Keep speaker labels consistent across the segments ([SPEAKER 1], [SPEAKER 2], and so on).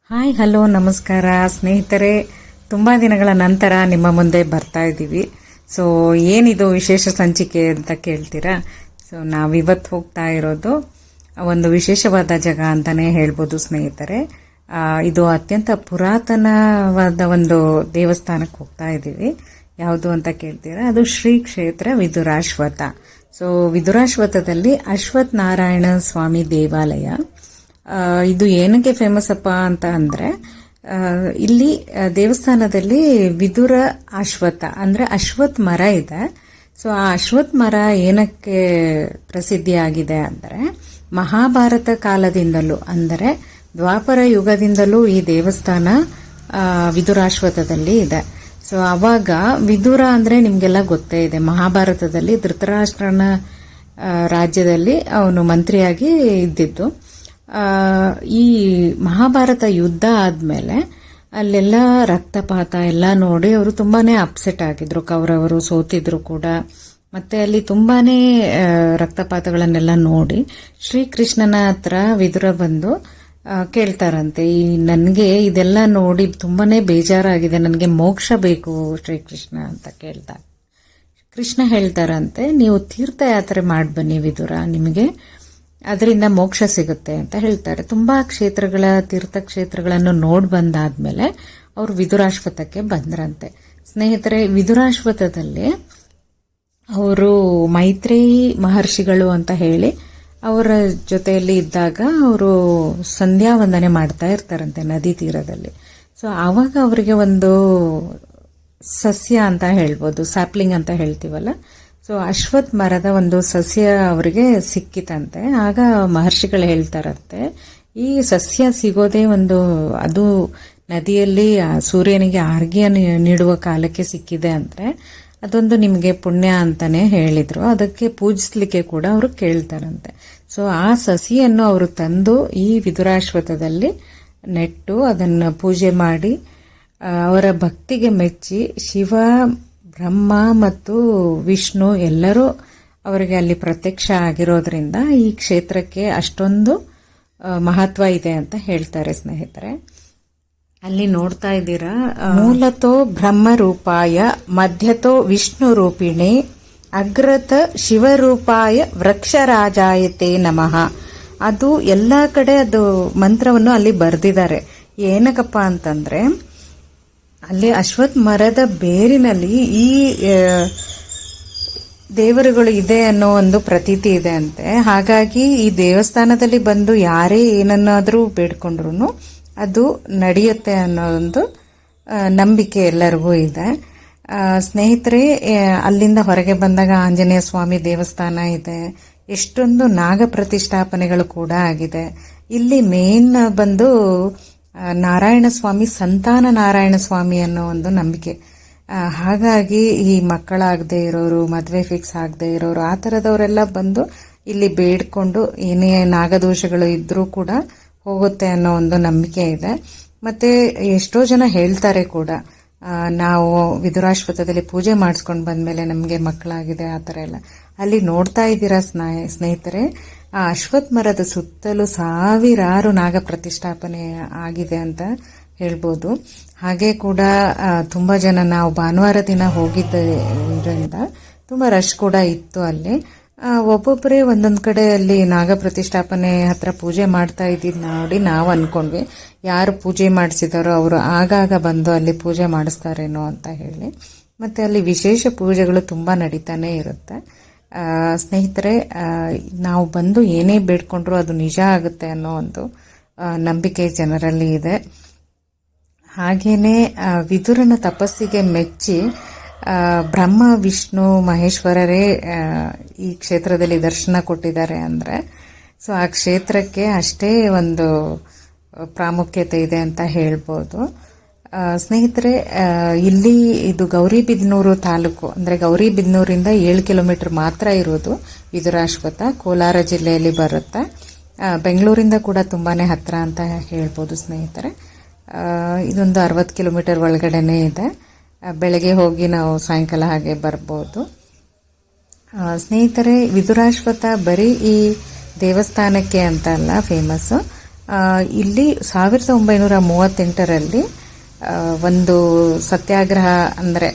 [SPEAKER 1] Hi hello ನಮಸ್ಕಾರ ಸ್ನೇಹಿತರೆ, ತುಂಬ ದಿನಗಳ ನಂತರ ನಿಮ್ಮ ಮುಂದೆ ಬರ್ತಾ ಇದ್ದೀವಿ. ಸೊ ಏನಿದು ವಿಶೇಷ ಸಂಚಿಕೆ ಅಂತ ಕೇಳ್ತೀರಾ? ಸೊ ನಾವಿವತ್ತು ಹೋಗ್ತಾ ಇರೋದು ಒಂದು ವಿಶೇಷವಾದ ಜಾಗ ಅಂತಲೇ ಹೇಳ್ಬೋದು ಸ್ನೇಹಿತರೆ. ಇದು ಅತ್ಯಂತ ಪುರಾತನವಾದ ಒಂದು ದೇವಸ್ಥಾನಕ್ಕೆ ಹೋಗ್ತಾ ಇದ್ದೀವಿ. ಯಾವುದು ಅಂತ ಕೇಳ್ತೀರಾ? ಅದು ಶ್ರೀ ಕ್ಷೇತ್ರ ವಿದುರಾಶ್ವಥ. ಸೊ ವಿದುರಾಶ್ವಥದಲ್ಲಿ ಅಶ್ವಥ್ ನಾರಾಯಣ ಸ್ವಾಮಿ ದೇವಾಲಯ. ಇದು ಏನಕ್ಕೆ ಫೇಮಸ್ ಅಪ್ಪ ಅಂತ ಅಂದ್ರೆ, ಇಲ್ಲಿ ದೇವಸ್ಥಾನದಲ್ಲಿ ವಿದುರ ಅಶ್ವತ್ಥ ಅಂದ್ರೆ ಅಶ್ವತ್ಥ ಮರ ಇದೆ. ಸೊ ಆ ಅಶ್ವತ್ಥ ಮರ ಏನಕ್ಕೆ ಪ್ರಸಿದ್ಧಿಯಾಗಿದೆ ಅಂದ್ರೆ, ಮಹಾಭಾರತ ಕಾಲದಿಂದಲೂ ಅಂದರೆ ದ್ವಾಪರ ಯುಗದಿಂದಲೂ ಈ ದೇವಸ್ಥಾನ ವಿದುರಾಶ್ವತ್ಥದಲ್ಲಿ ಇದೆ. ಸೊ ಅವಾಗ ವಿದುರ ಅಂದ್ರೆ ನಿಮ್ಗೆಲ್ಲ ಗೊತ್ತೇ ಇದೆ, ಮಹಾಭಾರತದಲ್ಲಿ ಧೃತರಾಷ್ಟ್ರನ ರಾಜ್ಯದಲ್ಲಿ ಅವನು ಮಂತ್ರಿಯಾಗಿ ಇದ್ದಿದ್ದು. ಈ ಮಹಾಭಾರತ ಯುದ್ಧ ಆದ್ಮೇಲೆ ಅಲ್ಲೆಲ್ಲ ರಕ್ತಪಾತ ಎಲ್ಲ ನೋಡಿ ಅವರು ತುಂಬಾನೇ ಅಪ್ಸೆಟ್ ಆಗಿದ್ರು. ಕೌರವರು ಸೋತಿದ್ರು ಕೂಡ. ಮತ್ತೆ ಅಲ್ಲಿ ತುಂಬಾನೇ ರಕ್ತಪಾತಗಳನ್ನೆಲ್ಲ ನೋಡಿ ಶ್ರೀಕೃಷ್ಣನ ಹತ್ರ ವಿದುರ ಬಂದು ಕೇಳ್ತಾರಂತೆ, ನನಗೆ ಇದೆಲ್ಲ ನೋಡಿ ತುಂಬಾನೇ ಬೇಜಾರಾಗಿದೆ, ನನಗೆ ಮೋಕ್ಷ ಬೇಕು ಶ್ರೀಕೃಷ್ಣ ಅಂತ ಕೇಳ್ತಾರೆ. ಕೃಷ್ಣ ಹೇಳ್ತಾರಂತೆ, ನೀವು ತೀರ್ಥಯಾತ್ರೆ ಮಾಡಿ ಬನ್ನಿ ವಿದುರ, ನಿಮಗೆ ಅದರಿಂದ ಮೋಕ್ಷ ಸಿಗುತ್ತೆ ಅಂತ ಹೇಳ್ತಾರೆ. ತುಂಬಾ ತೀರ್ಥಕ್ಷೇತ್ರಗಳನ್ನು ನೋಡಿ ಬಂದಾದ್ಮೇಲೆ ಅವರು ವಿದುರಾಶ್ವತ್ಥಕ್ಕೆ ಬಂದ್ರಂತೆ. ಸ್ನೇಹಿತರೆ, ವಿದುರಾಶ್ವತ್ಥದಲ್ಲಿ ಅವರು ಮೈತ್ರೇಯಿ ಮಹರ್ಷಿಗಳು ಅಂತ ಹೇಳಿ ಅವರ ಜೊತೆಯಲ್ಲಿ ಇದ್ದಾಗ ಅವರು ಸಂಧ್ಯಾ ವಂದನೆ ಮಾಡ್ತಾ ಇರ್ತಾರಂತೆ ನದಿ ತೀರದಲ್ಲಿ. ಸೊ ಆವಾಗ ಅವರಿಗೆ ಒಂದು ಸಸ್ಯ ಅಂತ ಹೇಳ್ಬೋದು, ಸ್ಯಾಪ್ಲಿಂಗ್ ಅಂತ ಹೇಳ್ತೀವಲ್ಲ, ಸೊ ಅಶ್ವತ್ಥ ಮರದ ಒಂದು ಸಸ್ಯ ಅವರಿಗೆ ಸಿಕ್ಕಿತಂತೆ. ಆಗ ಮಹರ್ಷಿಗಳು ಹೇಳ್ತಾರಂತೆ, ಈ ಸಸ್ಯ ಸಿಗೋದೇ ಅದು ನದಿಯಲ್ಲಿ ಸೂರ್ಯನಿಗೆ ಆರ್ಘ್ಯ ನೀಡುವ ಕಾಲಕ್ಕೆ ಸಿಕ್ಕಿದೆ ಅಂದ್ರೆ ಅದೊಂದು ನಿಮಗೆ ಪುಣ್ಯ ಅಂತಾನೆ ಹೇಳಿದ್ರು. ಅದಕ್ಕೆ ಪೂಜಿಸ್ಲಿಕ್ಕೆ ಕೂಡ ಅವರು ಕೇಳ್ತಾರಂತೆ. ಸೊ ಆ ಸಸಿಯನ್ನು ಅವರು ತಂದು ಈ ವಿದುರಾಶ್ವತ್ಥದಲ್ಲಿ ನೆಟ್ಟು ಅದನ್ನು ಪೂಜೆ ಮಾಡಿ ಅವರ ಭಕ್ತಿಗೆ ಮೆಚ್ಚಿ ಶಿವ, ಬ್ರಹ್ಮ ಮತ್ತು ವಿಷ್ಣು ಎಲ್ಲರೂ ಅವರಿಗೆ ಅಲ್ಲಿ ಪ್ರತ್ಯಕ್ಷ ಆಗಿರೋದ್ರಿಂದ ಈ ಕ್ಷೇತ್ರಕ್ಕೆ ಅಷ್ಟೊಂದು ಮಹತ್ವ ಇದೆ ಅಂತ ಹೇಳ್ತಾರೆ ಸ್ನೇಹಿತರೆ. ಅಲ್ಲಿ ನೋಡ್ತಾ ಇದ್ದೀರಾ, ಮೂಲತೋ ಬ್ರಹ್ಮ ರೂಪಾಯ ಮಧ್ಯತೋ ವಿಷ್ಣು ರೂಪಿಣಿ ಅಗ್ರತ ಶಿವರೂಪಾಯ ವೃಕ್ಷರಾಜಾಯತೆ ನಮಃ. ಅದು ಎಲ್ಲ ಕಡೆ ಅದು ಮಂತ್ರವನ್ನು ಅಲ್ಲಿ ಬರೆದಿದ್ದಾರೆ. ಏನಕ್ಕಪ್ಪ ಅಂತಂದ್ರೆ, ಅಲ್ಲಿ ಅಶ್ವತ್ಥ ಮರದ ಬೇರಿನಲ್ಲಿ ಈ ದೇವರುಗಳು ಇದೆ ಅನ್ನೋ ಒಂದು ಪ್ರತೀತಿ ಇದೆ ಅಂತೆ. ಹಾಗಾಗಿ ಈ ದೇವಸ್ಥಾನದಲ್ಲಿ ಬಂದು ಯಾರೇ ಏನನ್ನಾದ್ರೂ ಬೇಡ್ಕೊಂಡ್ರು ಅದು ನಡೆಯುತ್ತೆ ಅನ್ನೋ ಒಂದು ನಂಬಿಕೆ ಎಲ್ಲರಿಗೂ ಇದೆ. ಸ್ನೇಹಿತರೆ, ಅಲ್ಲಿಂದ ಹೊರಗೆ ಬಂದಾಗ ಆಂಜನೇಯ ಸ್ವಾಮಿ ದೇವಸ್ಥಾನ ಇದೆ. ಎಷ್ಟೊಂದು ನಾಗ ಪ್ರತಿಷ್ಠಾಪನೆಗಳು ಕೂಡ ಆಗಿದೆ. ಇಲ್ಲಿ ಮೇನ್ ಬಂದು ನಾರಾಯಣ ಸ್ವಾಮಿ, ಸಂತಾನ ನಾರಾಯಣ ಸ್ವಾಮಿ ಅನ್ನೋ ಒಂದು ನಂಬಿಕೆ. ಹಾಗಾಗಿ ಈ ಮಕ್ಕಳಾಗದೆ ಇರೋರು, ಮದುವೆ ಫಿಕ್ಸ್ ಆಗದೆ ಇರೋರು, ಆ ಥರದವರೆಲ್ಲ ಬಂದು ಇಲ್ಲಿ ಬೇಡ್ಕೊಂಡು ಏನೇ ನಾಗದೋಷಗಳು ಇದ್ರೂ ಕೂಡ ಹೋಗುತ್ತೆ ಅನ್ನೋ ಒಂದು ನಂಬಿಕೆ ಇದೆ. ಮತ್ತೆ ಎಷ್ಟೋ ಜನ ಹೇಳ್ತಾರೆ ಕೂಡ, ನಾವು ವಿದುರಾಶ್ವತ್ಥದಲ್ಲಿ ಪೂಜೆ ಮಾಡಿಸ್ಕೊಂಡು ಬಂದ್ಮೇಲೆ ನಮಗೆ ಮಕ್ಕಳಾಗಿದೆ ಆ ಥರ ಎಲ್ಲ. ಅಲ್ಲಿ ನೋಡ್ತಾ ಇದ್ದೀರಾ ಸ್ನೇಹಿತರೆ, ಆ ಅಶ್ವತ್ಥ ಮರದ ಸುತ್ತಲೂ ಸಾವಿರಾರು ನಾಗ ಪ್ರತಿಷ್ಠಾಪನೆ ಆಗಿದೆ ಅಂತ ಹೇಳ್ಬೋದು. ಹಾಗೆ ಕೂಡ ತುಂಬಾ ಜನ, ನಾವು ಭಾನುವಾರ ದಿನ ಹೋಗಿದ್ದರಿಂದ ತುಂಬಾ ರಶ್ ಕೂಡ ಇತ್ತು ಅಲ್ಲಿ. ಒಬ್ಬೊಬ್ಬರೇ ಒಂದೊಂದ್ ಕಡೆ ಅಲ್ಲಿ ನಾಗ ಪ್ರತಿಷ್ಠಾಪನೆ ಹತ್ರ ಪೂಜೆ ಮಾಡ್ತಾ ಇದ್ದಿದ್ದು ನೋಡಿ ನಾವು ಅನ್ಕೊಂಡ್ವಿ, ಯಾರು ಪೂಜೆ ಮಾಡಿಸಿದಾರೋ ಅವರು ಆಗಾಗ ಬಂದು ಅಲ್ಲಿ ಪೂಜೆ ಮಾಡಿಸ್ತಾರೇನೋ ಅಂತ ಹೇಳಿ. ಮತ್ತೆ ಅಲ್ಲಿ ವಿಶೇಷ ಪೂಜೆಗಳು ತುಂಬಾ ನಡೀತಾನೆ ಇರುತ್ತೆ. ಸ್ನೇಹಿತರೆ, ನಾವು ಬಂದು ಏನೇ ಬೇಡ್ಕೊಂಡ್ರು ಅದು ನಿಜ ಆಗುತ್ತೆ ಅನ್ನೋ ಒಂದು ನಂಬಿಕೆ ಜನರಲ್ಲಿ ಇದೆ. ಹಾಗೇನೆ ವಿದುರನ ತಪಸ್ಸಿಗೆ ಮೆಚ್ಚಿ ಬ್ರಹ್ಮ, ವಿಷ್ಣು, ಮಹೇಶ್ವರರೇ ಈ ಕ್ಷೇತ್ರದಲ್ಲಿ ದರ್ಶನ ಕೊಟ್ಟಿದ್ದಾರೆ ಅಂದ್ರೆ, ಸೊ ಆ ಕ್ಷೇತ್ರಕ್ಕೆ ಅಷ್ಟೇ ಒಂದು ಪ್ರಾಮುಖ್ಯತೆ ಇದೆ ಅಂತ ಹೇಳ್ಬೋದು. ಸ್ನೇಹಿತರೆ, ಇಲ್ಲಿ ಇದು ಗೌರಿಬಿದನೂರು ತಾಲೂಕು, ಅಂದ್ರೆ ಗೌರಿಬಿದನೂರಿಂದ 7 ಕಿಲೋಮೀಟರ್ ಮಾತ್ರ ಇರೋದು ವಿದುರಾಶ್ವತ್ಥ. ಕೋಲಾರ ಜಿಲ್ಲೆಯಲ್ಲಿ ಬರುತ್ತೆ. ಬೆಂಗಳೂರಿಂದ ಕೂಡ ತುಂಬಾನೇ ಹತ್ರ ಅಂತ ಹೇಳ್ಬೋದು ಸ್ನೇಹಿತರೆ. ಇದೊಂದು 60 ಕಿಲೋಮೀಟರ್ ಒಳಗಡೆನೆ ಇದೆ. ಬೆಳಗ್ಗೆ ಹೋಗಿ ನಾವು ಸಾಯಂಕಾಲ ಹಾಗೆ ಬರ್ಬೋದು. ಸ್ನೇಹಿತರೆ, ವಿದುರಾಶ್ವತ್ಥ ಬರೀ ಈ ದೇವಸ್ಥಾನಕ್ಕೆ ಅಂತ ಅಲ್ಲ ಫೇಮಸ್, ಇಲ್ಲಿ 1938ರಲ್ಲಿ ಒಂದು ಸತ್ಯಾಗ್ರಹ ಅಂದರೆ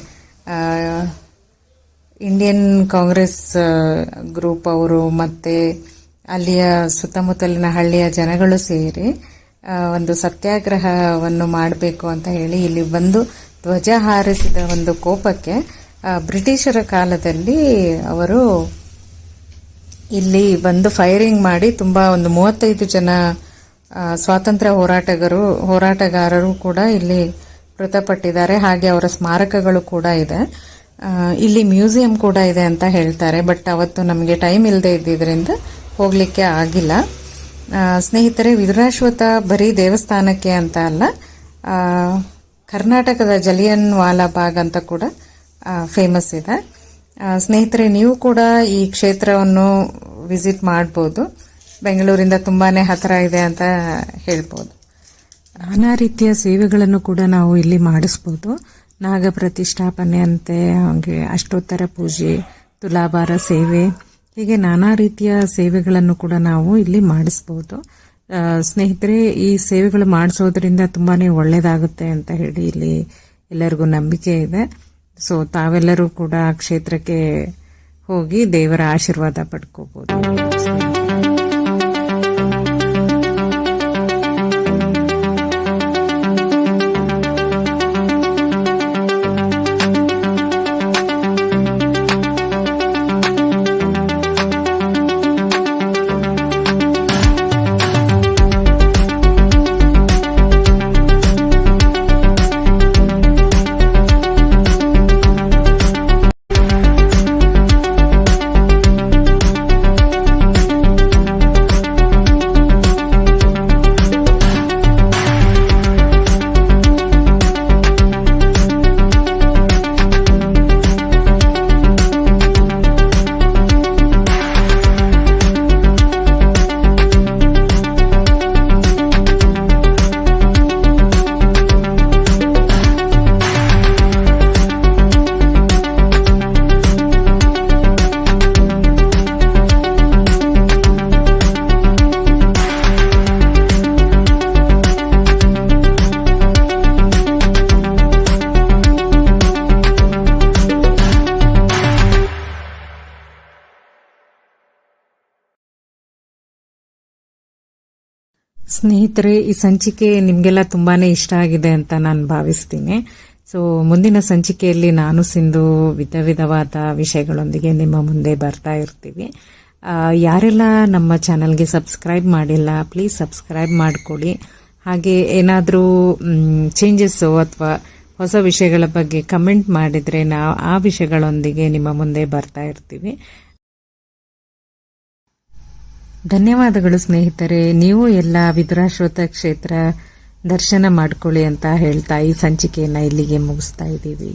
[SPEAKER 1] ಇಂಡಿಯನ್ ಕಾಂಗ್ರೆಸ್ ಗ್ರೂಪ್ ಅವರು ಮತ್ತು ಅಲ್ಲಿಯ ಸುತ್ತಮುತ್ತಲಿನ ಹಳ್ಳಿಯ ಜನಗಳು ಸೇರಿ ಒಂದು ಸತ್ಯಾಗ್ರಹವನ್ನು ಮಾಡಬೇಕು ಅಂತ ಹೇಳಿ ಇಲ್ಲಿ ಬಂದು ಧ್ವಜ ಹಾರಿಸಿದ ಒಂದು ಕೋಪಕ್ಕೆ ಬ್ರಿಟಿಷರ ಕಾಲದಲ್ಲಿ ಅವರು ಇಲ್ಲಿ ಬಂದು ಫೈರಿಂಗ್ ಮಾಡಿ ಒಂದು 35 ಜನ ಸ್ವಾತಂತ್ರ್ಯ ಹೋರಾಟಗಾರರು ಕೂಡ ಇಲ್ಲಿ ಮೃತಪಟ್ಟಿದ್ದಾರೆ. ಹಾಗೆ ಅವರ ಸ್ಮಾರಕಗಳು ಕೂಡ ಇದೆ. ಇಲ್ಲಿ ಮ್ಯೂಸಿಯಂ ಕೂಡ ಇದೆ ಅಂತ ಹೇಳ್ತಾರೆ. ಬಟ್ ಅವತ್ತು ನಮಗೆ ಟೈಮ್ ಇಲ್ಲದೆ ಇದ್ದಿದ್ದರಿಂದ ಹೋಗಲಿಕ್ಕೆ ಆಗಿಲ್ಲ. ಸ್ನೇಹಿತರೆ, ವಿದುರಾಶ್ವತ್ಥ ಬರೀ ದೇವಸ್ಥಾನಕ್ಕೆ ಅಂತ ಅಲ್ಲ, ಕರ್ನಾಟಕದ ಜಲಿಯನ್ ವಾಲಾ ಬಾಗ್ ಅಂತ ಕೂಡ ಫೇಮಸ್ ಇದೆ. ಸ್ನೇಹಿತರೆ, ನೀವು ಕೂಡ ಈ ಕ್ಷೇತ್ರವನ್ನು ವಿಸಿಟ್ ಮಾಡ್ಬೋದು. ಬೆಂಗಳೂರಿಂದ ತುಂಬಾನೇ ಹತ್ತಿರ ಇದೆ ಅಂತ ಹೇಳ್ಬೋದು. ನಾನಾ ರೀತಿಯ ಸೇವೆಗಳನ್ನು ಕೂಡ ನಾವು ಇಲ್ಲಿ ಮಾಡಿಸ್ಬೋದು. ನಾಗ ಪ್ರತಿಷ್ಠಾಪನೆ ಅಂತೆ, ಹಾಗೆ ಅಷ್ಟೋತ್ತರ ಪೂಜೆ, ತುಲಾಭಾರ ಸೇವೆ, ಹೀಗೆ ನಾನಾ ರೀತಿಯ ಸೇವೆಗಳನ್ನು ಕೂಡ ನಾವು ಇಲ್ಲಿ ಮಾಡಿಸ್ಬೋದು. ಸ್ನೇಹಿತರೆ, ಈ ಸೇವೆಗಳು ಮಾಡಿಸೋದ್ರಿಂದ ತುಂಬಾನೇ ಒಳ್ಳೆಯದಾಗುತ್ತೆ ಅಂತ ಹೇಳಿ ಇಲ್ಲಿ ಎಲ್ಲರಿಗೂ ನಂಬಿಕೆ ಇದೆ. ಸೊ ತಾವೆಲ್ಲರೂ ಕೂಡ ಕ್ಷೇತ್ರಕ್ಕೆ ಹೋಗಿ ದೇವರ ಆಶೀರ್ವಾದ ಪಡ್ಕೋಬಹುದು. ಸ್ನೇಹಿತರೆ, ಈ ಸಂಚಿಕೆ ನಿಮಗೆಲ್ಲ ತುಂಬಾನೇ ಇಷ್ಟ ಆಗಿದೆ ಅಂತ ನಾನು ಭಾವಿಸ್ತೀನಿ. ಸೊ ಮುಂದಿನ ಸಂಚಿಕೆಯಲ್ಲಿ ನಾನು ಸಿಂಧು ವಿಧ ವಿಧವಾದ ವಿಷಯಗಳೊಂದಿಗೆ ನಿಮ್ಮ ಮುಂದೆ ಬರ್ತಾ ಇರ್ತೀವಿ. ಯಾರೆಲ್ಲ ನಮ್ಮ ಚಾನಲ್ಗೆ ಸಬ್ಸ್ಕ್ರೈಬ್ ಮಾಡಿಲ್ಲ, ಪ್ಲೀಸ್ ಸಬ್ಸ್ಕ್ರೈಬ್ ಮಾಡ್ಕೊಳ್ಳಿ. ಹಾಗೆ ಏನಾದರೂ ಚೇಂಜಸ್ ಅಥವಾ ಹೊಸ ವಿಷಯಗಳ ಬಗ್ಗೆ ಕಮೆಂಟ್ ಮಾಡಿದ್ರೆ ನಾವು ಆ ವಿಷಯಗಳೊಂದಿಗೆ ನಿಮ್ಮ ಮುಂದೆ ಬರ್ತಾ ಇರ್ತೀವಿ. ಧನ್ಯವಾದಗಳು ಸ್ನೇಹಿತರೆ. ನೀವು ಎಲ್ಲ ವಿದುರಾಶ್ವತ್ಥ ಕ್ಷೇತ್ರ ದರ್ಶನ ಮಾಡ್ಕೊಳ್ಳಿ ಅಂತ ಹೇಳ್ತಾ ಈ ಸಂಚಿಕೆಯನ್ನ ಇಲ್ಲಿಗೆ ಮುಗಿಸ್ತಾ ಇದ್ದೀವಿ.